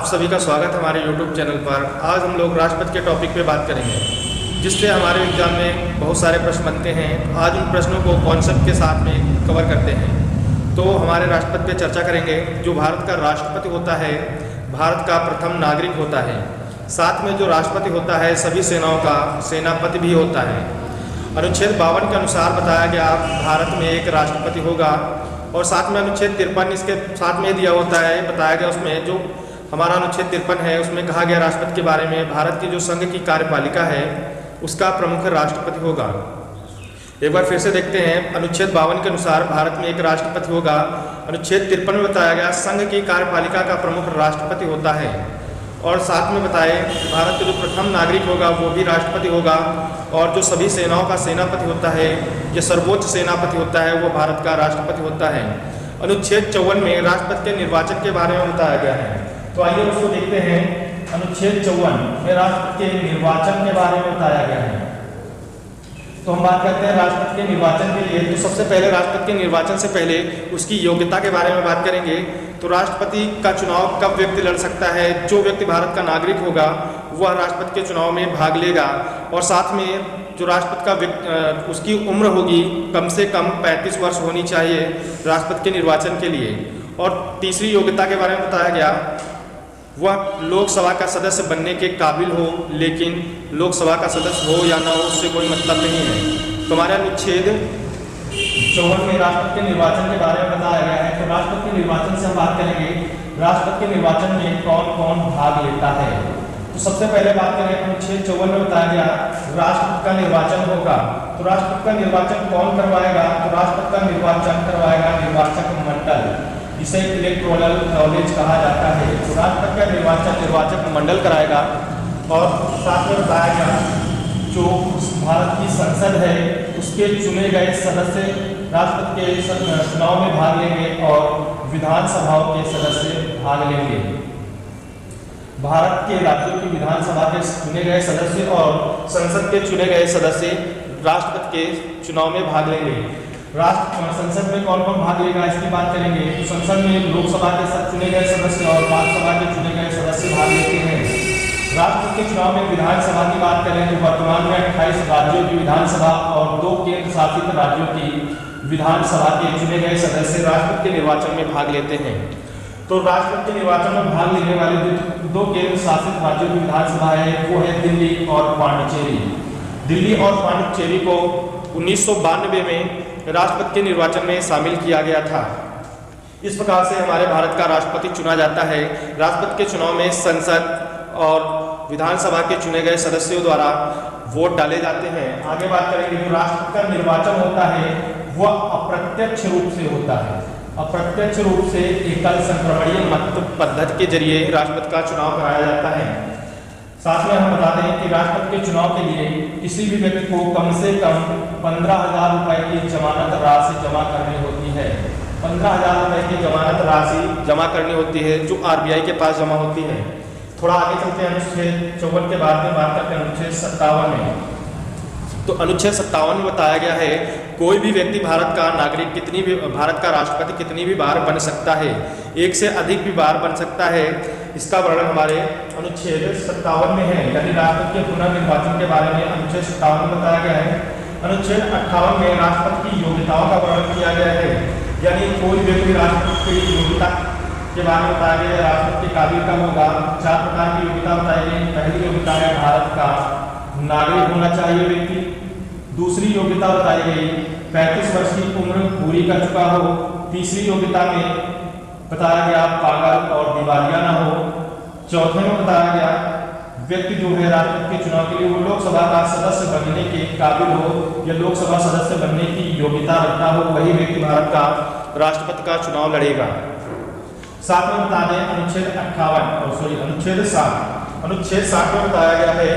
सभी का स्वागत है हमारे YouTube चैनल पर। आज हम लोग राष्ट्रपति के टॉपिक पे बात करेंगे, जिससे हमारे एग्जाम में बहुत सारे प्रश्न बनते हैं। आज उन प्रश्नों को कॉन्सेप्ट के साथ में कवर करते हैं। तो हमारे राष्ट्रपति पे चर्चा करेंगे। जो भारत का राष्ट्रपति होता है, भारत का प्रथम नागरिक होता है। साथ में जो राष्ट्रपति होता है, सभी सेनाओं का सेनापति भी होता है। अनुच्छेद 52 के अनुसार बताया गया भारत में एक राष्ट्रपति होगा, और साथ में अनुच्छेद 53 इसके साथ में दिया होता है। बताया गया उसमें जो हमारा अनुच्छेद 53 है, उसमें कहा गया राष्ट्रपति के बारे में, भारत की जो संघ की कार्यपालिका है उसका प्रमुख राष्ट्रपति होगा। एक बार फिर से देखते हैं। अनुच्छेद 52 के अनुसार भारत में एक राष्ट्रपति होगा। अनुच्छेद 53 में बताया गया संघ की कार्यपालिका का प्रमुख राष्ट्रपति होता है, और साथ में बताए भारत का जो प्रथम नागरिक होगा वो भी राष्ट्रपति होगा, और जो सभी सेनाओं का सेनापति होता है, ये सर्वोच्च सेनापति होता है, वो भारत का राष्ट्रपति होता है। अनुच्छेद 54 में राष्ट्रपति के निर्वाचन के बारे में बताया गया है। तो आइए उसको देखते हैं। अनुच्छेद 54 में राष्ट्रपति के निर्वाचन के बारे में बताया गया है। तो हम बात करते हैं राष्ट्रपति के निर्वाचन के लिए। तो सबसे पहले राष्ट्रपति के निर्वाचन से पहले उसकी योग्यता के बारे में बात करेंगे। तो राष्ट्रपति का चुनाव कब व्यक्ति लड़ सकता है? जो व्यक्ति भारत का नागरिक होगा वह राष्ट्रपति के चुनाव में भाग लेगा, और साथ में जो राष्ट्रपति का उसकी उम्र होगी कम से कम 35 वर्ष होनी चाहिए राष्ट्रपति के निर्वाचन के लिए। और तीसरी योग्यता के बारे में बताया गया वह लोकसभा का सदस्य बनने के काबिल हो, लेकिन लोकसभा का सदस्य हो या ना हो उससे कोई मतलब नहीं है। तो हमारे अनुच्छेद 54 में राष्ट्रपति के निर्वाचन के बारे में बताया गया है। तो राष्ट्रपति के निर्वाचन से हम बात करेंगे, राष्ट्रपति के निर्वाचन में कौन कौन भाग लेता है। तो सबसे पहले बात करें, अनुच्छेद 54 में बताया गया राष्ट्रपति का निर्वाचन होगा। तो राष्ट्रपति का निर्वाचन कौन करवाएगा? तो राष्ट्रपति का निर्वाचन करवाएगा निर्वाचक मंडल, जिसे इलेक्टोरल कॉलेज कहा जाता है। तो राष्ट्रपति का निर्वाचन निर्वाचक मंडल कराएगा, और साथ में बताया गया जो भारत की संसद है उसके चुने गए सदस्य राष्ट्रपति के चुनाव में भाग लेंगे, और विधानसभाओं के सदस्य भाग लेंगे। भारत के राज्यों की विधानसभा के चुने गए सदस्य और संसद के चुने गए सदस्य राष्ट्रपति के चुनाव में भाग लेंगे। संसद में कौन कौन भाग लेगा इसकी बात करेंगे। तो संसद में लोकसभा के चुने गए सदस्य और राज्यसभा के चुने गए सदस्य भाग लेते हैं। राष्ट्रपति के चुनाव में विधानसभा की बात करें तो वर्तमान में 28 राज्यों की विधानसभा और 2 केंद्र शासित राज्यों की विधानसभा के चुने गए सदस्य राष्ट्रपति के निर्वाचन में भाग लेते हैं। तो राष्ट्रपति के निर्वाचन में भाग लेने वाले 2 केंद्र शासित राज्यों की विधानसभा है, वो है दिल्ली और पांडिचेरी। दिल्ली और पांडिचेरी को 1992 में राष्ट्रपति के निर्वाचन में शामिल किया गया था। इस प्रकार से हमारे भारत का राष्ट्रपति चुना जाता है। राष्ट्रपति के चुनाव में संसद और विधानसभा के चुने गए सदस्यों द्वारा वोट डाले जाते हैं। आगे बात करेंगे, जो राष्ट्रपति का निर्वाचन होता है वह अप्रत्यक्ष रूप से होता है। अप्रत्यक्ष रूप से एकल संक्रमणीय मत पद्धति के जरिए राष्ट्रपति का चुनाव कराया जाता है। साथ में हम बता दें कि राष्ट्रपति के चुनाव के लिए किसी भी व्यक्ति को कम से कम 15,000 रुपए की जमानत राशि जमा करनी होती है। 15,000 रुपए की जमानत राशि जमा करनी होती है, जो RBI के पास जमा होती है। थोड़ा आगे चलते हैं, अनुच्छेद 54 के बाद में बात करते हैं अनुच्छेद 57 में। तो अनुच्छेद 57 में बताया गया है कोई भी व्यक्ति भारत का नागरिक भारत का राष्ट्रपति कितनी भी बार बन सकता है, 1 से अधिक भी बार बन सकता है। इसका वर्णन हमारे अनुच्छेद 57 में है, यानी राष्ट्रपति के पुनर्निर्वाचन के बारे में अनुच्छेद 57 में बताया गया है। अनुच्छेद 58 में राष्ट्रपति की योग्यताओं का वर्णन किया गया है, यानी कोई व्यक्ति राष्ट्रपति की योग्यता के बारे में बताया गया है। राष्ट्रपति के काबिल का होगा। 4 प्रकार की योग्यता बताई गई। पहली योग्यता है भारत का नागरिक होना चाहिए व्यक्ति। दूसरी योग्यता बताई गई 35 वर्ष की उम्र पूरी कर चुका हो। तीसरी योग्यता में बताया गया पागल और दिवालिया ना हो। चौथे में बताया गया व्यक्ति जो है राष्ट्रपति के चुनाव के लिए वो लोकसभा का सदस्य बनने के काबिल हो, या लोकसभा सदस्य बनने की योग्यता रखता हो, वही व्यक्ति भारत का राष्ट्रपति का चुनाव लड़ेगा। साथ में बता दें अनुच्छेद 60 में बताया गया है,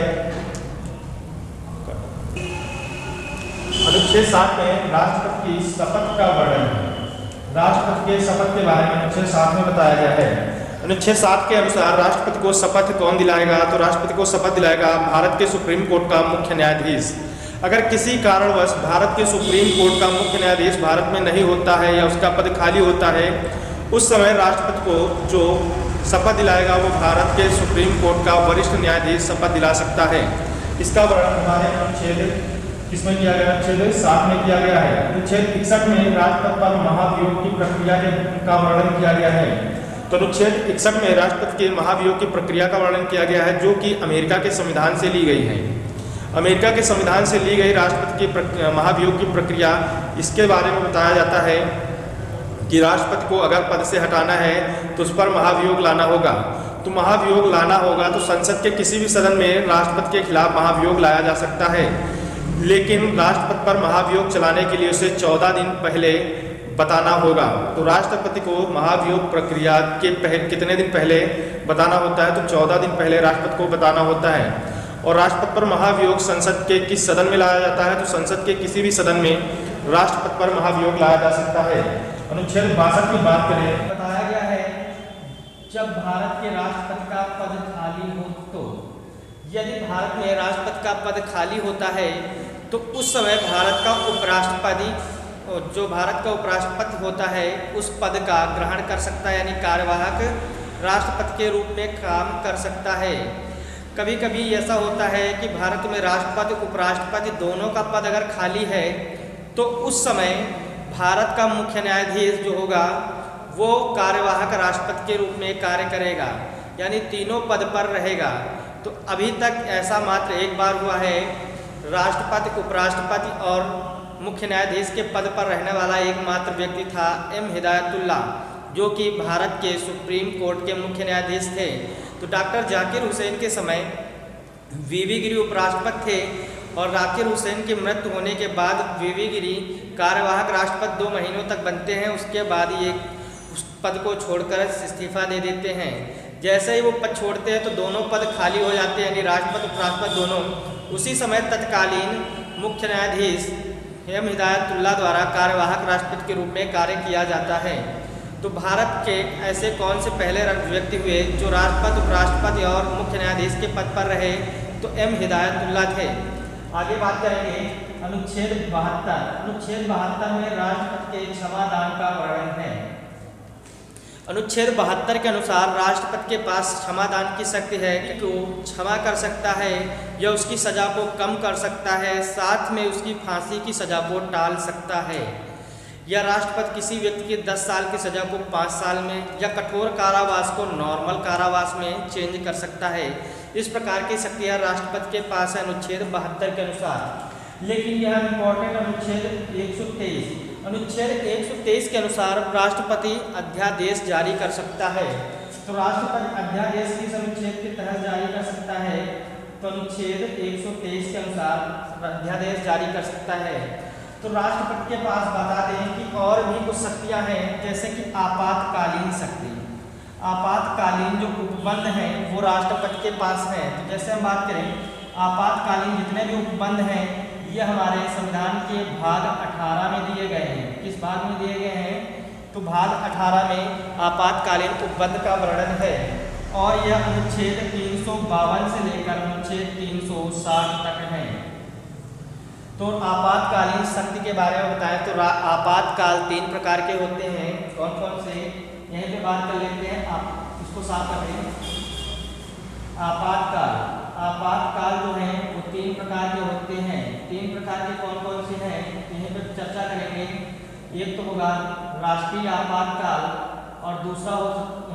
अनुच्छेद 60 में राष्ट्रपति की शपथ का वर्णन है। राष्ट्रपति के शपथ के बारे में अनुच्छेद 60 में बताया गया है। अनुच्छेद 60 के अनुसार राष्ट्रपति को शपथ कौन दिलाएगा? तो राष्ट्रपति को शपथ दिलाएगा भारत के सुप्रीम कोर्ट का मुख्य न्यायाधीश। अगर किसी कारणवश भारत के सुप्रीम कोर्ट का मुख्य न्यायाधीश भारत में नहीं होता है या उसका पद खाली होता है, उस समय राष्ट्रपति को जो शपथ दिलाएगा वो भारत के सुप्रीम कोर्ट का वरिष्ठ न्यायाधीश शपथ दिला सकता है। इसका वर्णन हमारे अनुच्छेद किसमें किया गया? अनुच्छेद 7 में किया गया है। अनुच्छेद 61 में राष्ट्रपति पर महाभियोग की प्रक्रिया का वर्णन किया गया है। तो अनुच्छेद 61 में राष्ट्रपति के महाभियोग की प्रक्रिया का वर्णन किया गया है, जो कि अमेरिका के संविधान से ली गई है। अमेरिका के संविधान से ली गई राष्ट्रपति की महाभियोग की प्रक्रिया, इसके बारे में बताया जाता है कि राष्ट्रपति को अगर पद से हटाना है तो उस पर महाभियोग लाना होगा। तो महाभियोग लाना होगा तो संसद के किसी भी सदन में राष्ट्रपति के खिलाफ महाभियोग लाया जा सकता है, लेकिन राष्ट्रपति पर महाभियोग चलाने के लिए उसे 14 दिन पहले बताना होगा। तो राष्ट्रपति को महाभियोग प्रक्रिया के कितने दिन पहले बताना होता है? तो 14 दिन पहले राष्ट्रपति को बताना होता है। और राष्ट्रपति पर महाभियोग संसद के किस सदन में लाया जाता है? तो संसद के किसी भी सदन में राष्ट्रपति पर महाभियोग लाया जा सकता है। अनुच्छेद 62 की बात करें, बताया गया है जब भारत के राष्ट्रपति का पद खाली हो, तो यदि भारत में राष्ट्रपति का पद खाली होता है तो उस समय भारत का उपराष्ट्रपति, जो भारत का उपराष्ट्रपति होता है, उस पद का ग्रहण कर सकता है, यानी कार्यवाहक राष्ट्रपति के रूप में काम कर सकता है। कभी कभी ऐसा होता है कि भारत में राष्ट्रपति उपराष्ट्रपति दोनों का पद अगर खाली है तो उस समय भारत का मुख्य न्यायाधीश जो होगा वो कार्यवाहक राष्ट्रपति के रूप में कार्य करेगा, यानी तीनों पद पर रहेगा। तो अभी तक ऐसा मात्र एक बार हुआ है, राष्ट्रपति उपराष्ट्रपति और मुख्य न्यायाधीश के पद पर रहने वाला एकमात्र व्यक्ति था एम हिदायतुल्लाह, जो कि भारत के सुप्रीम कोर्ट के मुख्य न्यायाधीश थे। तो डॉक्टर जाकिर हुसैन के समय वीवी गिरी उपराष्ट्रपति थे और जाकिर हुसैन की मृत्यु होने के बाद वीवी गिरी कार्यवाहक राष्ट्रपति 2 महीनों तक बनते हैं। उसके बाद ये उस पद को छोड़कर इस्तीफा दे देते हैं। जैसे ही वो पद छोड़ते हैं तो दोनों पद खाली हो जाते हैं, यानी राष्ट्रपति उपराष्ट्रपति दोनों। उसी समय तत्कालीन मुख्य न्यायाधीश एम हिदायतुल्लाह द्वारा कार्यवाहक राष्ट्रपति के रूप में कार्य किया जाता है। तो भारत के ऐसे कौन से पहले व्यक्ति हुए जो राष्ट्रपति उपराष्ट्रपति और मुख्य न्यायाधीश के पद पर रहे? तो एम हिदायतुल्लाह थे। आगे बात करेंगे अनुच्छेद 72। अनुच्छेद 72 में राष्ट्रपति के क्षमादान का वर्णन है। अनुच्छेद 72 के अनुसार राष्ट्रपति के पास क्षमादान की शक्ति है कि वो क्षमा कर सकता है या उसकी सजा को कम कर सकता है, साथ में उसकी फांसी की सजा को टाल सकता है। या राष्ट्रपति किसी व्यक्ति की 10 साल की सजा को 5 साल में या कठोर कारावास को नॉर्मल कारावास में चेंज कर सकता है। इस प्रकार की शक्तियाँ राष्ट्रपति के पास है अनुच्छेद 72 के अनुसार। लेकिन यह इम्पोर्टेंट अनुच्छेद 123, अनुच्छेद 123 के अनुसार राष्ट्रपति अध्यादेश जारी कर सकता है। तो राष्ट्रपति अध्यादेश किस अनुच्छेद के तहत जारी कर सकता है? तो अनुच्छेद 123 के अनुसार अध्यादेश जारी कर सकता है। तो राष्ट्रपति के पास बता दें कि और भी कुछ शक्तियां हैं, जैसे कि आपातकालीन शक्ति। आपातकालीन जो उपबंध हैं वो राष्ट्रपति के पास हैं। तो जैसे हम बात करें आपातकालीन जितने भी उपबंध हैं ये हमारे संविधान के भाग 18 में दिए गए हैं। किस भाग में दिए गए हैं? तो भाग 18 में आपातकालीन उपबंध का वर्णन है और यह अनुच्छेद 352 से लेकर अनुच्छेद 360 तक है। तो आपातकालीन शक्ति के बारे में बताएं तो आपातकाल 3 प्रकार के होते हैं। कौन कौन से? यहीं पे बात कर लेते हैं, आप इसको साफ कर दें। आपातकाल जो है वो 3 प्रकार के होते हैं। 3 प्रकार के कौन कौन से हैं यहीं पर चर्चा करेंगे। एक तो होगा राष्ट्रीय आपातकाल और दूसरा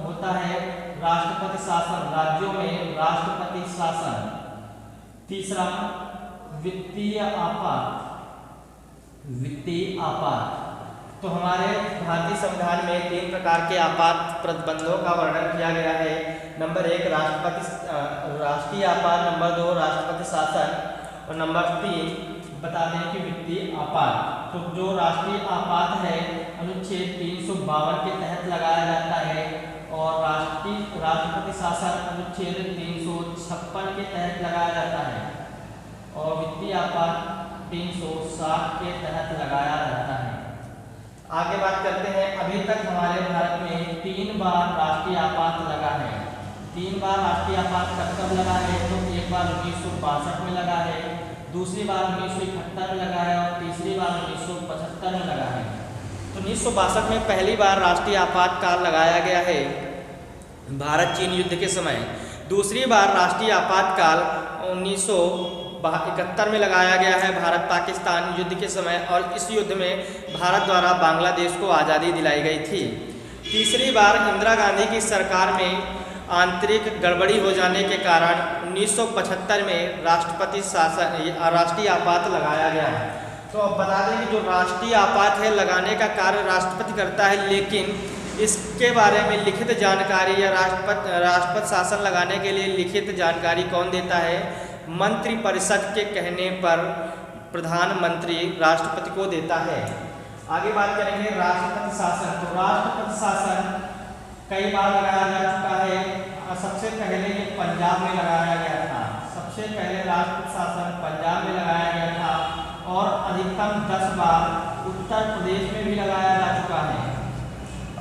होता है राष्ट्रपति शासन, राज्यों में राष्ट्रपति शासन। तीसरा वित्तीय आपात। तो हमारे भारतीय संविधान में 3 प्रकार के आपात प्रतिबंधों का वर्णन किया गया है। नंबर 1 राष्ट्रीय आपात, नंबर 2 राष्ट्रपति शासन और नंबर 3 बता दें कि वित्तीय आपात। तो जो राष्ट्रीय आपात है अनुच्छेद 352 के तहत लगाया जाता है और राष्ट्रपति शासन अनुच्छेद 356 के तहत लगाया जाता है और वित्तीय आपात 360 के तहत लगाया जाता है। आगे बात करते हैं। अभी तक हमारे भारत में 3 बार राष्ट्रीय आपात लगा है। 3 बार राष्ट्रीय आपात कब लगा है? तो एक बार 1962 में लगा है, दूसरी बार 1971 में लगा है और तीसरी बार 1975 में लगा है। तो 1962 में पहली बार राष्ट्रीय आपातकाल लगाया गया है भारत चीन युद्ध के समय। दूसरी बार राष्ट्रीय आपातकाल 1971 में लगाया गया है भारत पाकिस्तान युद्ध के समय, और इस युद्ध में भारत द्वारा बांग्लादेश को आज़ादी दिलाई गई थी। तीसरी बार इंदिरा गांधी की सरकार में आंतरिक गड़बड़ी हो जाने के कारण 1975 में राष्ट्रपति शासन राष्ट्रीय आपात लगाया गया। तो अब बता दें कि जो राष्ट्रीय आपात है लगाने का कार्य राष्ट्रपति करता है, लेकिन इसके बारे में लिखित जानकारी या राष्ट्रपति शासन लगाने के लिए लिखित जानकारी कौन देता है? मंत्रिपरिषद के कहने पर प्रधानमंत्री राष्ट्रपति को देता है। आगे बात करेंगे राष्ट्रपति शासन। तो राष्ट्रपति शासन कई बार लगाया जा चुका है। सबसे पहले ये पंजाब में लगाया गया था। सबसे पहले राष्ट्रपति शासन पंजाब में लगाया गया था, और अधिकतम 10 बार उत्तर प्रदेश में भी लगाया जा चुका है।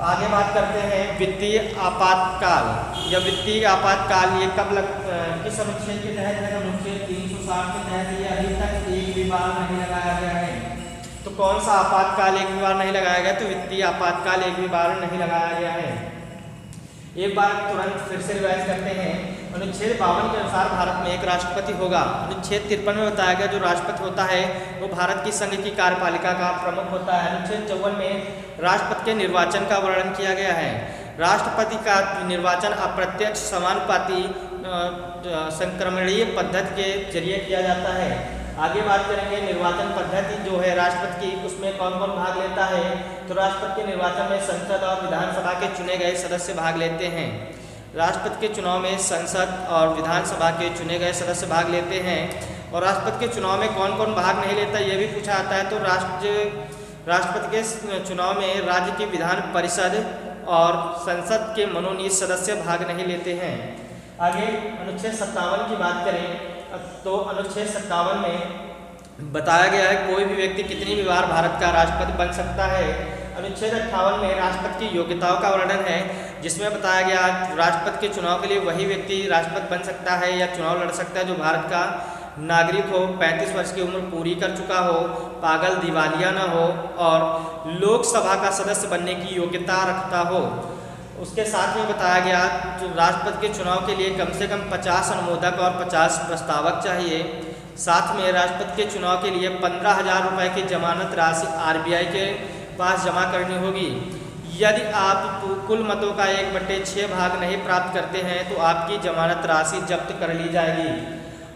आगे बात करते हैं वित्तीय आपातकाल या वित्तीय आपातकाल। ये कब किस अनुच्छेद के तहत है? अनुच्छेद 360 के तहत। ये अभी तक एक भी बार नहीं लगाया गया है। तो कौन सा आपातकाल एक भी बार नहीं लगाया गया? तो वित्तीय आपातकाल एक भी बार नहीं लगाया गया है। एक बार तुरंत फिर से रिवाइज करते हैं। अनुच्छेद 52 के अनुसार भारत में एक राष्ट्रपति होगा। अनुच्छेद 53 में बताया गया जो राष्ट्रपति होता है वो भारत की संघ की कार्यपालिका का प्रमुख होता है। अनुच्छेद 54 में राष्ट्रपति के निर्वाचन का वर्णन किया गया है। राष्ट्रपति का निर्वाचन अप्रत्यक्ष समानुपाती संक्रमणीय पद्धति के जरिए किया जाता है। आगे बात करेंगे निर्वाचन पद्धति जो है राष्ट्रपति की, उसमें कौन कौन भाग लेता है? तो राष्ट्रपति के निर्वाचन में संसद और विधानसभा के चुने गए सदस्य भाग लेते हैं। राष्ट्रपति के चुनाव में संसद और विधानसभा के चुने गए सदस्य भाग लेते हैं। और राष्ट्रपति के चुनाव में कौन कौन भाग नहीं लेता ये भी पूछा जाता है। तो राष्ट्रपति के चुनाव में राज्य की विधान परिषद और संसद के मनोनीत सदस्य भाग नहीं लेते हैं। आगे अनुच्छेद 57 की बात करें तो अनुच्छेद 57 में बताया गया है कोई भी व्यक्ति कितनी भी बार भारत का राष्ट्रपति बन सकता है। अनुच्छेद 58 में राष्ट्रपति की योग्यताओं का वर्णन है, जिसमें बताया गया राष्ट्रपति के चुनाव के लिए वही व्यक्ति राष्ट्रपति बन सकता है या चुनाव लड़ सकता है जो भारत का नागरिक हो, 35 वर्ष की उम्र पूरी कर चुका हो, पागल दिवालिया न हो और लोकसभा का सदस्य बनने की योग्यता रखता हो। उसके साथ में बताया गया राष्ट्रपति के चुनाव के लिए कम से कम 50 अनुमोदक और 50 प्रस्तावक चाहिए। साथ में राष्ट्रपति के चुनाव के लिए 15,000 रुपये की जमानत राशि RBI के पास जमा करनी होगी। यदि आप कुल मतों का 1/6 भाग नहीं प्राप्त करते हैं तो आपकी जमानत राशि जब्त कर ली जाएगी।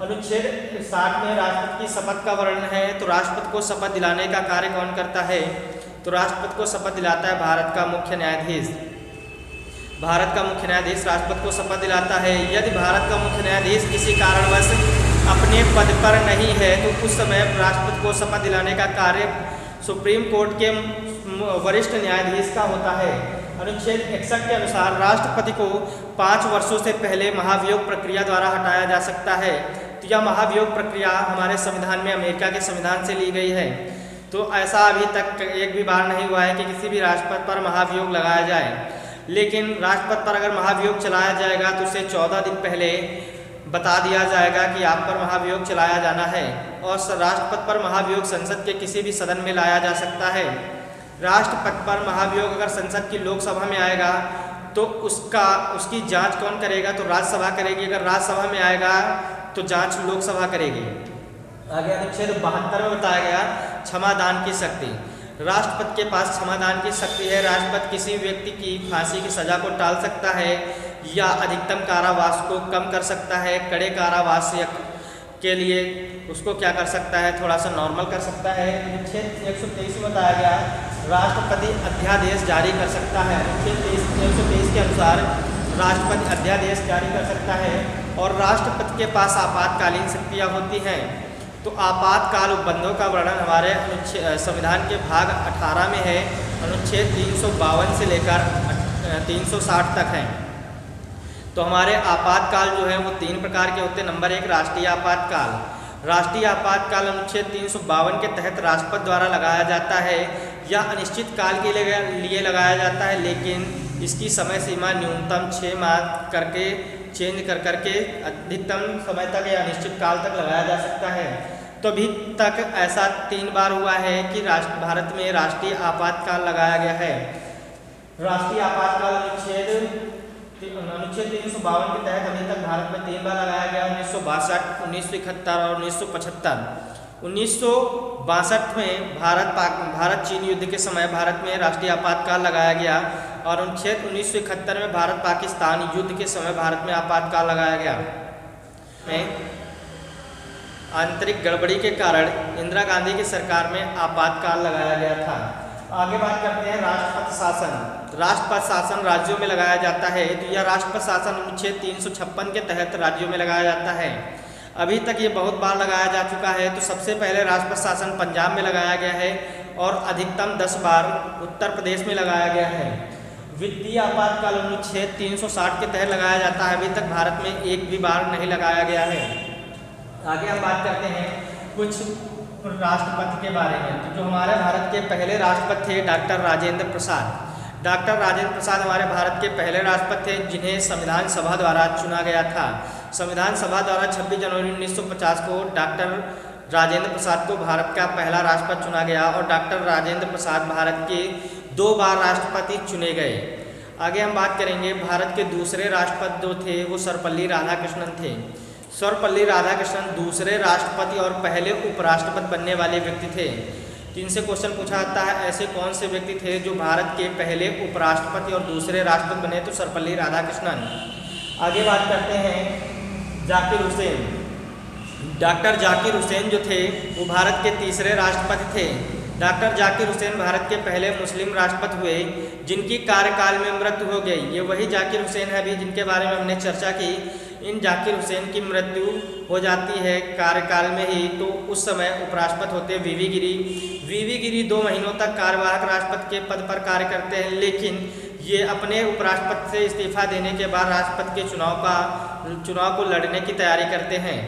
अनुच्छेद 60 में राष्ट्रपति की शपथ का वर्णन है। तो राष्ट्रपति को शपथ दिलाने का कार्य कौन करता है? तो राष्ट्रपति को शपथ दिलाता है भारत का मुख्य न्यायाधीश। भारत का मुख्य न्यायाधीश राष्ट्रपति को शपथ दिलाता है। यदि भारत का मुख्य न्यायाधीश किसी कारणवश अपने पद पर नहीं है तो उस समय राष्ट्रपति को शपथ दिलाने का कार्य सुप्रीम कोर्ट के वरिष्ठ न्यायाधीश का होता है। अनुच्छेद 61 के अनुसार राष्ट्रपति को 5 वर्षों से पहले महाभियोग प्रक्रिया द्वारा हटाया जा सकता है। तो यह महाभियोग प्रक्रिया हमारे संविधान में अमेरिका के संविधान से ली गई है। तो ऐसा अभी तक एक भी बार नहीं हुआ है कि किसी भी राष्ट्रपति पर महाभियोग लगाया जाए। लेकिन राष्ट्रपति पर अगर महाभियोग चलाया जाएगा तो उसे 14 दिन पहले बता दिया जाएगा कि आप पर महाभियोग चलाया जाना है। और राष्ट्रपति पर महाभियोग संसद के किसी भी सदन में लाया जा सकता है। राष्ट्रपति पर महाभियोग अगर संसद की लोकसभा में आएगा तो उसकी जांच कौन करेगा? तो राज्यसभा करेगी। अगर राज्यसभा में आएगा तो जांच लोकसभा करेगी। आगे अनुच्छेद 72 में बताया गया क्षमादान की शक्ति। राष्ट्रपति के पास क्षमादान की शक्ति है। राष्ट्रपति किसी व्यक्ति की फांसी की सजा को टाल सकता है या अधिकतम कारावास को कम कर सकता है। कड़े कारावास के लिए उसको क्या कर सकता है? थोड़ा सा नॉर्मल कर सकता है। अनुच्छेद 123 में बताया गया राष्ट्रपति अध्यादेश जारी कर सकता है। अनुच्छेद 123 के अनुसार राष्ट्रपति अध्यादेश जारी कर सकता है। और राष्ट्रपति के पास आपातकालीन शक्तियाँ होती हैं। तो आपातकाल उपबंधों का वर्णन हमारे संविधान के भाग 18 में है। अनुच्छेद 352 से लेकर 360 तक हैं। तो हमारे आपातकाल जो है वो 3 प्रकार के होते हैं। नंबर 1 राष्ट्रीय आपातकाल। राष्ट्रीय आपातकाल अनुच्छेद 352 के तहत राष्ट्रपति द्वारा लगाया जाता है या अनिश्चित काल के लिए लगाया जाता है, लेकिन इसकी समय सीमा न्यूनतम 6 माह करके चेंज कर करके अधिकतम समय तक या अनिश्चित काल तक लगाया जा सकता है। तो अभी तक ऐसा 3 बार हुआ है कि भारत में राष्ट्रीय आपातकाल लगाया गया है। राष्ट्रीय आपातकाल अनुच्छेद अनुच्छेद 352 के तहत अभी तक भारत में 3 बार लगाया गया, 1962, 1971 और 1975। 1962 में भारत चीन युद्ध के समय भारत में राष्ट्रीय आपातकाल लगाया गया और अनुच्छेद 1971 में भारत पाकिस्तान युद्ध के समय भारत में आपातकाल लगाया गया। आंतरिक गड़बड़ी के कारण इंदिरा गांधी की सरकार में आपातकाल लगाया गया था। आगे बात करते हैं राष्ट्रपति शासन। राष्ट्रपति शासन राज्यों में लगाया जाता है, तो यह राष्ट्रपति शासन अनुच्छेद 356 के तहत राज्यों में लगाया जाता है। अभी तक ये बहुत बार लगाया जा चुका है। तो सबसे पहले राष्ट्रपति शासन पंजाब में लगाया गया है और अधिकतम 10 बार उत्तर प्रदेश में लगाया गया है। वित्तीय आपातकाल अनुच्छेद 360 के तहत लगाया जाता है, अभी तक भारत में एक भी बार नहीं लगाया गया है। आगे हम बात करते हैं कुछ राष्ट्रपति के बारे में। तो जो हमारे भारत के पहले राष्ट्रपति थे डॉक्टर राजेंद्र प्रसाद। डॉक्टर राजेंद्र प्रसाद हमारे भारत के पहले राष्ट्रपति थे जिन्हें संविधान सभा द्वारा चुना गया था। संविधान सभा द्वारा 26 जनवरी 1950 को डॉक्टर राजेंद्र प्रसाद को भारत का पहला राष्ट्रपति चुना गया और डॉक्टर राजेंद्र प्रसाद भारत के 2 बार राष्ट्रपति चुने गए। आगे हम बात करेंगे भारत के दूसरे राष्ट्रपति जो थे वो सर्वपल्ली राधाकृष्णन थे। सर्वपल्ली राधाकृष्णन दूसरे राष्ट्रपति और पहले उपराष्ट्रपति बनने वाले व्यक्ति थे। जिनसे क्वेश्चन पूछा जाता है ऐसे कौन से व्यक्ति थे जो भारत के पहले उपराष्ट्रपति और दूसरे राष्ट्रपति बने, तो सर्वपल्ली राधाकृष्णन। आगे बात करते हैं जाकिर हुसैन। डॉक्टर जाकिर हुसैन जो थे वो भारत के तीसरे राष्ट्रपति थे। डॉक्टर जाकिर हुसैन भारत के पहले मुस्लिम राष्ट्रपति हुए जिनकी कार्यकाल में मृत्यु हो गई। ये वही जाकिर हुसैन है अभी जिनके बारे में हमने चर्चा की। इन जाकिर हुसैन की मृत्यु हो जाती है कार्यकाल में ही, तो उस समय उपराष्ट्रपति होते हैं वीवी गिरी। वीवी गिरी 2 महीनों तक कार्यवाहक राष्ट्रपति के पद पर कार्य करते हैं, लेकिन ये अपने उपराष्ट्रपति से इस्तीफा देने के बाद राष्ट्रपति के चुनाव को लड़ने की तैयारी करते हैं।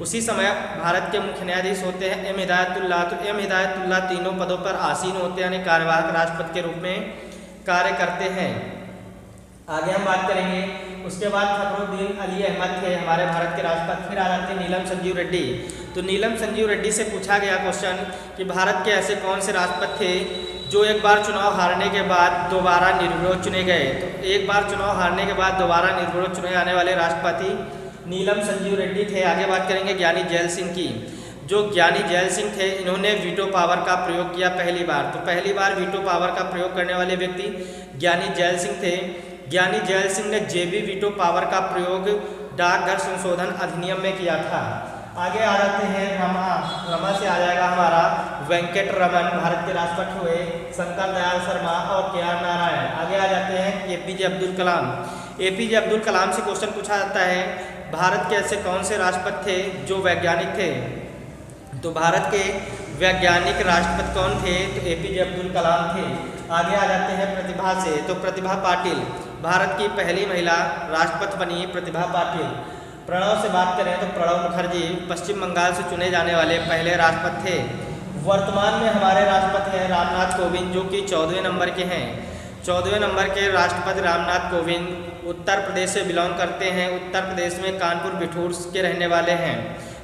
उसी समय भारत के मुख्य न्यायाधीश होते हैं एम हिदायतुल्लाह। तो एम हिदायतुल्लाह तीनों पदों पर आसीन होते हैं, यानी कार्यवाहक राष्ट्रपति के रूप में कार्य करते हैं। आगे हम बात करेंगे उसके बाद फखरुद्दीन अली अहमद थे हमारे भारत के राष्ट्रपति। फिर आ जाते हैं नीलम संजीव रेड्डी। तो नीलम संजीव रेड्डी से पूछा गया क्वेश्चन कि भारत के ऐसे कौन से राष्ट्रपति थे जो एक बार चुनाव हारने के बाद दोबारा निर्विरोध चुने गए। तो एक बार चुनाव हारने के बाद दोबारा निर्विरोध चुने जाने वाले राष्ट्रपति नीलम संजीव रेड्डी थे। आगे बात करेंगे ज्ञानी जैल सिंह की। जो ज्ञानी जैल सिंह थे इन्होंने वीटो पावर का प्रयोग किया पहली बार। तो पहली बार वीटो पावर का प्रयोग करने वाले व्यक्ति ज्ञानी जैल सिंह थे। ज्ञानी जैल सिंह ने जेबी वीटो पावर का प्रयोग डाकघर संशोधन अधिनियम में किया था। आगे आ जाते हैं रमा से आ जाएगा हमारा वेंकट रमन, भारत के राष्ट्रपति हुए, शंकर दयाल शर्मा और के.आर. नारायण। आगे आ जाते हैं एपीजे अब्दुल कलाम। एपीजे अब्दुल कलाम से क्वेश्चन पूछा जाता है भारत के ऐसे कौन से राष्ट्रपति थे जो वैज्ञानिक थे। तो भारत के वैज्ञानिक राष्ट्रपति कौन थे, तो एपीजे अब्दुल कलाम थे। आगे आ जाते हैं प्रतिभा से। तो प्रतिभा पाटिल, भारत की पहली महिला राष्ट्रपति बनी प्रतिभा पाटिल। प्रणव से बात करें तो प्रणब मुखर्जी पश्चिम बंगाल से चुने जाने वाले पहले राष्ट्रपति थे। वर्तमान में हमारे राष्ट्रपति हैं रामनाथ कोविंद जो कि 14वें नंबर के हैं। 14वें नंबर के राष्ट्रपति रामनाथ कोविंद उत्तर प्रदेश से बिलोंग करते हैं। उत्तर प्रदेश में कानपुर बिठूर के रहने वाले हैं।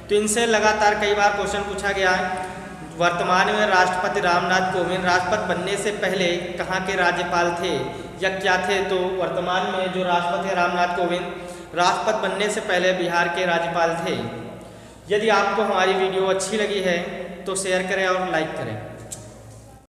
तो इनसे लगातार कई बार क्वेश्चन पूछा गया है। वर्तमान में राष्ट्रपति रामनाथ कोविंद राष्ट्रपति बनने से पहले कहाँ के राज्यपाल थे या क्या थे, तो वर्तमान में जो राष्ट्रपति है रामनाथ कोविंद राष्ट्रपति बनने से पहले बिहार के राज्यपाल थे। यदि आपको हमारी वीडियो अच्छी लगी है तो शेयर करें और लाइक करें।